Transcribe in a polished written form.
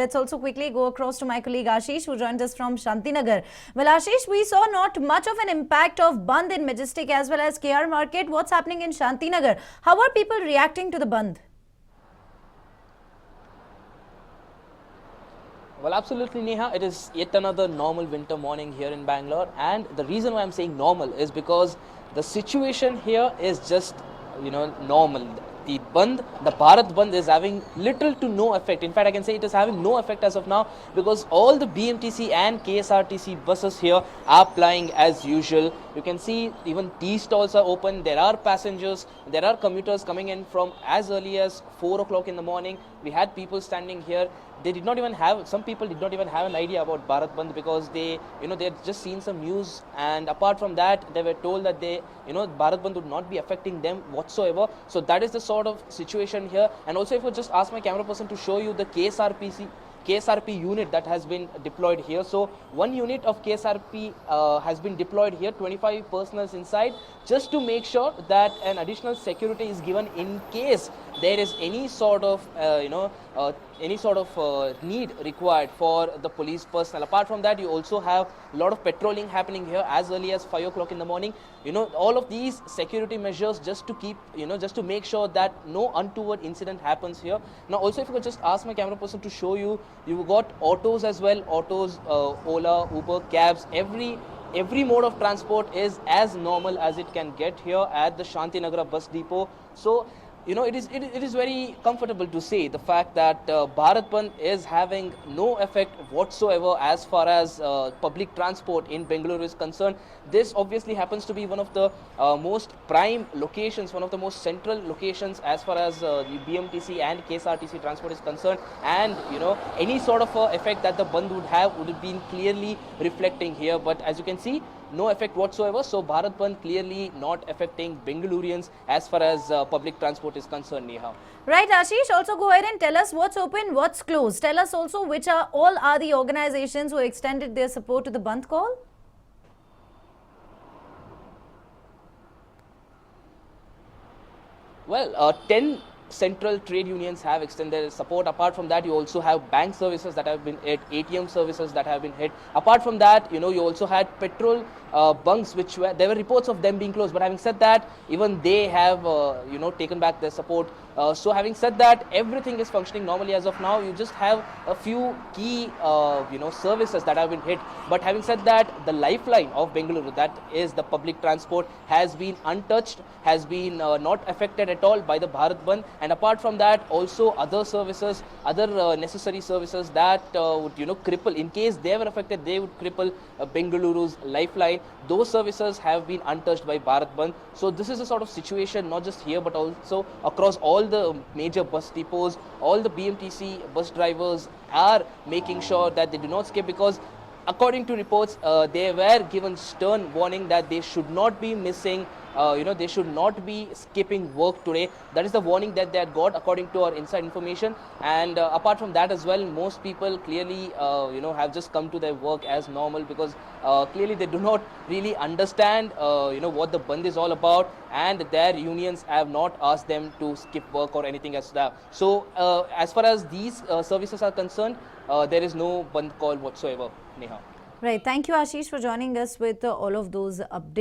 Let's also quickly go across to my colleague Ashish, who joined us from Shantinagar. Well, Ashish, we saw not much of an impact of Bandh in Majestic as well as KR Market. What's happening in Shantinagar? How are people reacting to the Bandh? Well, absolutely, Neha. It is yet another normal winter morning here in Bangalore. And the reason why I'm saying normal is because the situation here is just, normal. The Bharat Bandh is having little to no effect. In fact, I can say it is having no effect as of now because all the BMTC and KSRTC buses here are plying as usual. You can see even tea stalls are open. There are passengers, there are commuters coming in from as early as 4 o'clock in the morning. We had people standing here. They did not even have, some people did not even have an idea about Bharat Bandh because they had just seen some news, and apart from that, they were told that Bharat Bandh would not be affecting them whatsoever. So that is the sort of situation here. And also, if I just ask my camera person to show you the KSRP unit that has been deployed here. So one unit of KSRP has been deployed here, 25 personals inside, just to make sure that an additional security is given in case there is any sort of need required for the police personnel. Apart from that, you also have a lot of patrolling happening here as early as 5 o'clock in the morning. All of these security measures just to keep, just to make sure that no untoward incident happens here. Now, also, if you could just ask my camera person to show you, you've got autos as well, Ola, Uber, cabs, every mode of transport is as normal as it can get here at the Shantinagara bus depot. So, it is very comfortable to say the fact that Bharat Bandh is having no effect whatsoever as far as public transport in Bengaluru is concerned. This obviously happens to be one of the most prime locations, one of the most central locations as far as the BMTC and KSRTC transport is concerned. And any sort of effect that the Bandh would have been clearly reflecting here. But as you can see, no effect whatsoever. So Bharat Bandh clearly not affecting Bengalurians as far as public transport is concerned, Neha. Right, Ashish. Also, go ahead and tell us what's open, what's closed. Tell us also which are the organizations who extended their support to the Bandh call. Well, 10 central trade unions have extended support. Apart from that, you also have bank services that have been hit, ATM services that have been hit. Apart from that, you also had petrol bunks, which there were reports of them being closed. But having said that, even they have, taken back their support. So having said that, everything is functioning normally as of now. You just have a few key, services that have been hit. But having said that, the lifeline of Bengaluru, that is the public transport, has been untouched, has been not affected at all by the Bharat Bandh. And apart from that, also other services, other necessary services that would, cripple, in case they were affected, they would cripple Bengaluru's lifeline. Those services have been untouched by Bharat Bandh. So this is a sort of situation, not just here, but also across all the major bus depots. All the BMTC bus drivers are making sure that they do not skip, because according to reports, they were given stern warning that they should not be missing, they should not be skipping work today. That is the warning that they had got according to our inside information. And apart from that as well, most people clearly, have just come to their work as normal, because clearly they do not really understand, what the Bandh is all about, and their unions have not asked them to skip work or anything as that. So as far as these services are concerned, there is no Bandh call whatsoever, Neha. Right. Thank you, Ashish, for joining us with all of those updates.